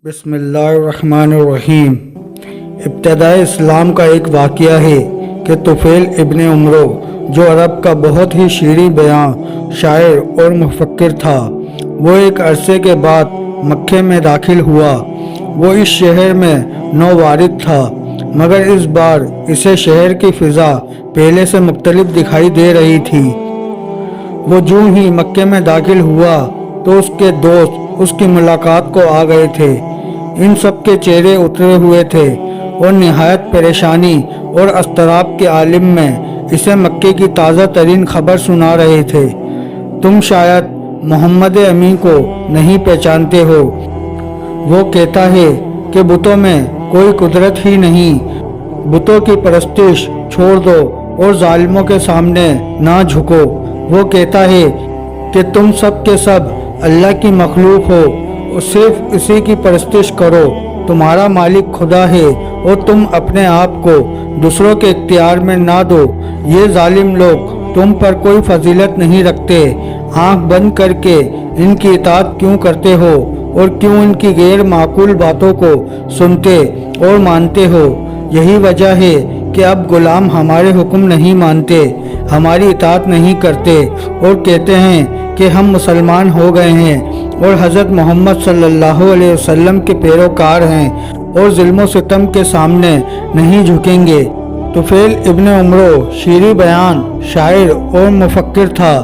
बिस्मिल्लाहिर्रहमानिर्रहीम। इब्तिदाए इस्लाम का एक वाक़या है कि तुफ़ैल इब्न उमरो, जो अरब का बहुत ही शीरी बयां शायर और मुफक्किर था, वो एक अरसे के बाद मक्के में दाखिल हुआ। वो इस शहर में नौवारिद था, मगर इस बार इसे शहर की फ़िज़ा पहले से मुख्तलिफ दिखाई दे रही थी। वो जूं ही मक्के में दाखिल हुआ तो उसके दोस्त उसकी मुलाकात को आ गए थे। इन सब के चेहरे उतरे हुए थे और निहायत परेशानी और अस्तराब के आलिम में इसे मक्के की ताज़ा तरीन खबर सुना रहे थे। तुम शायद मोहम्मद अमी को नहीं पहचानते हो। वो कहता है कि बुतों में कोई कुदरत ही नहीं, बुतों की परस्तिश छोड़ दो और जालिमों के सामने ना झुको। वो कहता है कि तुम सब के सब अल्लाह की मखलूक हो और सिर्फ इसी की परस्तिश करो। तुम्हारा मालिक खुदा है और तुम अपने आप को दूसरों के इख्तियार में ना दो। ये जालिम लोग तुम पर कोई फजीलत नहीं रखते। आंख बंद करके इनकी इताअत क्यों करते हो और क्यों इनकी गैर माकूल बातों को सुनते और मानते हो? यही वजह है कि अब गुलाम हमारे हुक्म नहीं मानते, हमारी इताअत नहीं करते और कहते हैं कि हम मुसलमान हो गए हैं और हज़रत मोहम्मद सल्लल्लाहु अलैहि वसल्लम के पैरोकार हैं और ज़ुल्म व सितम के सामने नहीं झुकेंगे। तुफ़ैल इब्न उमरो शीरी बयान शायर और मुफक्किर था।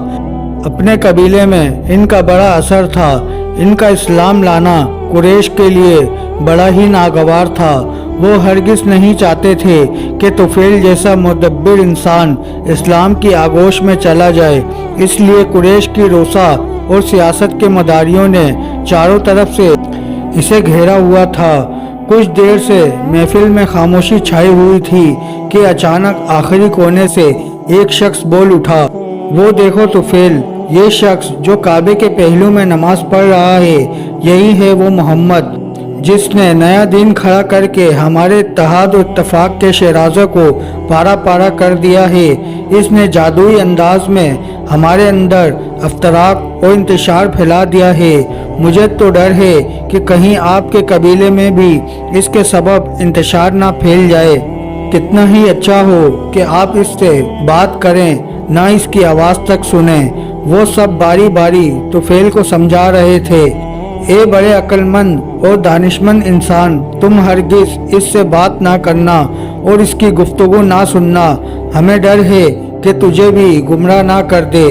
अपने कबीले में इनका बड़ा असर था। इनका इस्लाम लाना कुरैश के लिए बड़ा ही नागवार था। वो हरगिज़ नहीं चाहते थे कि तुफ़ैल जैसा मुदब्बिर इंसान इस्लाम की आगोश में चला जाए। इसलिए कुरैश की रोसा और सियासत के मदारियों ने चारों तरफ से इसे घेरा हुआ था। कुछ देर से महफिल में खामोशी छाई हुई थी कि अचानक आखिरी कोने से एक शख्स बोल उठा, वो देखो तुफ़ैल, ये शख्स जो काबे के पहलू में नमाज पढ़ रहा है, यही है वो मोहम्मद जिसने नया दिन खड़ा करके हमारे इत्तेहाद और इत्तफाक के शराज़ों को पारा पारा कर दिया है। इसने जादुई अंदाज में हमारे अंदर अफ्तराक और इंतशार फैला दिया है। मुझे तो डर है कि कहीं आपके कबीले में भी इसके सबब इंतशार ना फैल जाए। कितना ही अच्छा हो कि आप इससे बात करें, ना इसकी आवाज़ तक सुने। वो सब बारी बारी तुफ़ैल को समझा रहे थे, ए बड़े अक्लमंद और दानिशमंद इंसान, तुम हरगिज़ इससे बात ना करना और इसकी गुफ्तगू ना सुनना। हमें डर है कि तुझे भी गुमराह ना कर दे।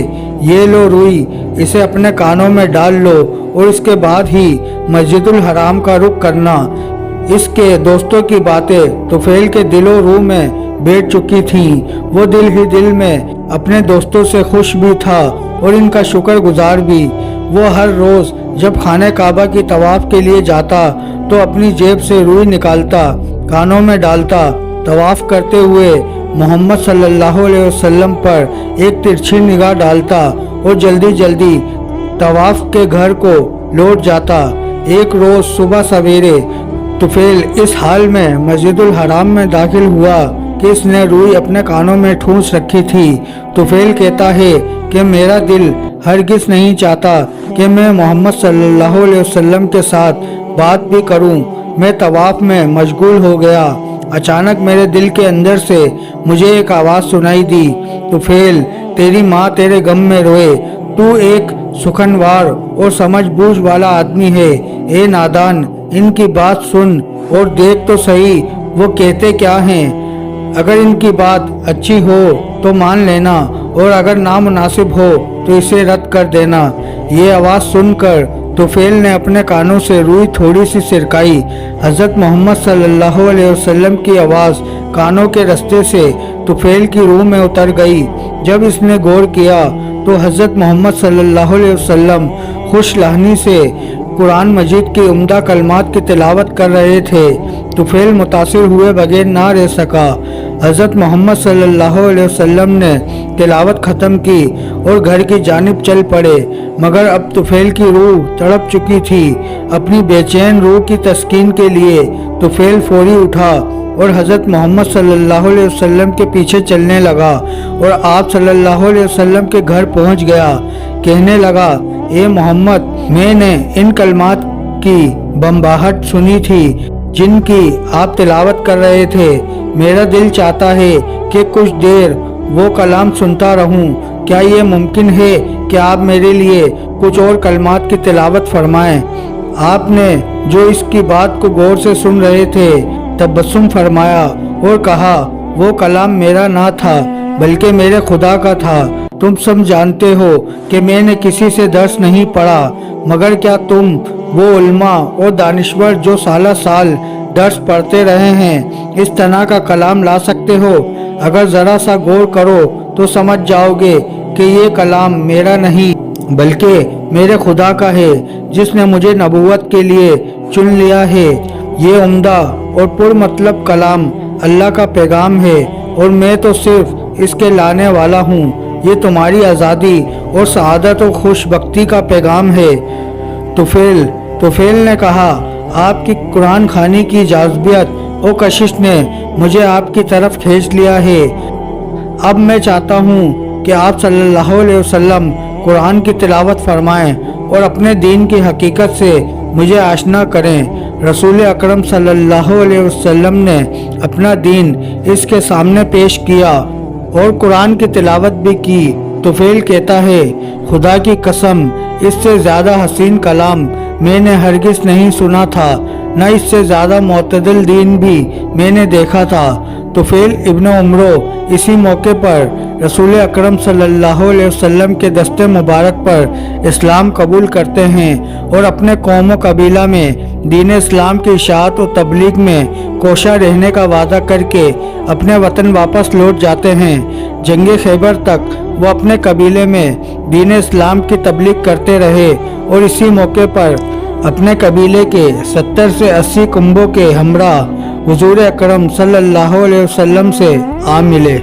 ये लो रुई, इसे अपने कानों में डाल लो और इसके बाद ही मस्जिदुल हराम का रुख करना। इसके दोस्तों की बातें तुफ़ैल के दिलो रूह में बैठ चुकी थीं। वो दिल ही दिल में अपने दोस्तों से खुश भी था और इनका शुक्रगुजार भी। वो हर रोज़ जब खाने काबा की तवाफ़ के लिए जाता तो अपनी जेब से रुई निकालता, कानों में डालता, तवाफ़ करते हुए मोहम्मद सल्लल्लाहु अलैहि वसल्लम पर एक तिरछी निगाह डालता और जल्दी जल्दी तवाफ़ के घर को लौट जाता। एक रोज़ सुबह सवेरे तुफ़ैल इस हाल में मस्जिदुल हराम में दाखिल हुआ कि इसने रुई अपने कानों में ठूंस रखी थी। तुफ़ैल कहता है कि मेरा दिल हरगिज़ नहीं चाहता कि मैं मोहम्मद सल्लल्लाहु अलैहि वसल्लम के साथ बात भी करूं। मैं तवाफ़ में मशगूल हो गया। अचानक मेरे दिल के अंदर से मुझे एक आवाज़ सुनाई दी, तुफ़ैल, तेरी माँ तेरे गम में रोए। तू एक सुखनवार और समझ बूझ वाला आदमी है। ए नादान, इनकी बात सुन और देख तो सही वो कहते क्या हैं। अगर इनकी बात अच्छी हो तो मान लेना और अगर नामुनासिब हो तो इसे रद्द कर देना। ये आवाज़ सुनकर तुफ़ैल ने अपने कानों से रुई थोड़ी सी सिरकाई। हज़रत मोहम्मद सल्लल्लाहु अलैहि वसल्लम की आवाज़ कानों के रास्ते से तुफ़ैल की रूह में उतर गई। जब इसने गौर किया तो हज़रत मोहम्मद सल्लल्लाहु अलैहि वसल्लम खुश लहनी से कुरान मजीद की उम्दा कलमात की तिलावत कर रहे थे। तुफ़ैल मुतासिर हुए बगैर ना रह सका। हज़रत मोहम्मद सल्लल्लाहु अलैहि वसल्लम ने तिलावत ख़त्म की और घर की जानिब चल पड़े, मगर अब तुफ़ैल की रूह तड़प चुकी थी। अपनी बेचैन रूह की तस्कीन के लिए तुफ़ैल फौरी उठा और हज़रत मोहम्मद सल्लल्लाहु अलैहि वसल्लम के पीछे चलने लगा और आप सल्लल्लाहु अलैहि वसल्लम के घर पहुंच गया। कहने लगा, ए मोहम्मद, मैंने इन कलमात की बम्बाहट सुनी थी जिनकी आप तिलावत कर रहे थे। मेरा दिल चाहता है कि कुछ देर वो कलाम सुनता रहूं। क्या ये मुमकिन है कि आप मेरे लिए कुछ और कलमात की तिलावत फरमाएं? आपने जो इसकी बात को गौर से सुन रहे थे तबस्सुम फरमाया और कहा, वो कलाम मेरा ना था बल्कि मेरे खुदा का था। तुम सब जानते हो कि मैंने किसी से दर्स नहीं पढ़ा, मगर क्या तुम वो उल्मा और दानिश्वर जो साला साल दर्स पढ़ते रहे हैं इस तरह का कलाम ला सकते हो? अगर ज़रा सा गौर करो तो समझ जाओगे कि ये कलाम मेरा नहीं बल्कि मेरे खुदा का है जिसने मुझे नबूवत के लिए चुन लिया है। ये उम्दा और पुरमतलब कलाम अल्लाह का पैगाम है और मैं तो सिर्फ इसके लाने वाला हूँ। ये तुम्हारी आज़ादी और सआदत और खुशबख्ती का पैगाम है। तुफेल ने कहा, आपकी कुरान खानी की जाज़बियत और कशिश ने मुझे आपकी तरफ खींच लिया है। अब मैं चाहता हूँ कि आप सल्लल्लाहु अलैहि वसल्लम कुरान की तिलावत फरमाएं और अपने दीन की हकीकत से मुझे आशना करें। रसूल अकरम सल्लल्लाहु अलैहि वसल्लम ने अपना दीन इसके सामने पेश किया और कुरान की तिलावत भी की। तुफेल कहता है, खुदा की कसम इससे ज़्यादा हसीन कलाम मैंने हरगिज़ नहीं सुना था, न इससे ज़्यादा मुतदिल दीन भी मैंने देखा था। तुफेल इब्न उमरो इसी मौके पर रसूल अकरम सल्लल्लाहु अलैहि वसल्लम के दस्ते मुबारक पर इस्लाम कबूल करते हैं और अपने कौम व कबीला में दीन इस्लाम की इशाअत और तबलीग में कोशा रहने का वादा करके अपने वतन वापस लौट जाते हैं। जंग खैबर तक वो अपने कबीले में दीन इस्लाम की तबलीग करते रहे और इसी मौके पर अपने कबीले के 70 से 80 कुंबों के हमरा हुजूर अकरम सल्लल्लाहु अलैहि वसल्लम से आ मिले।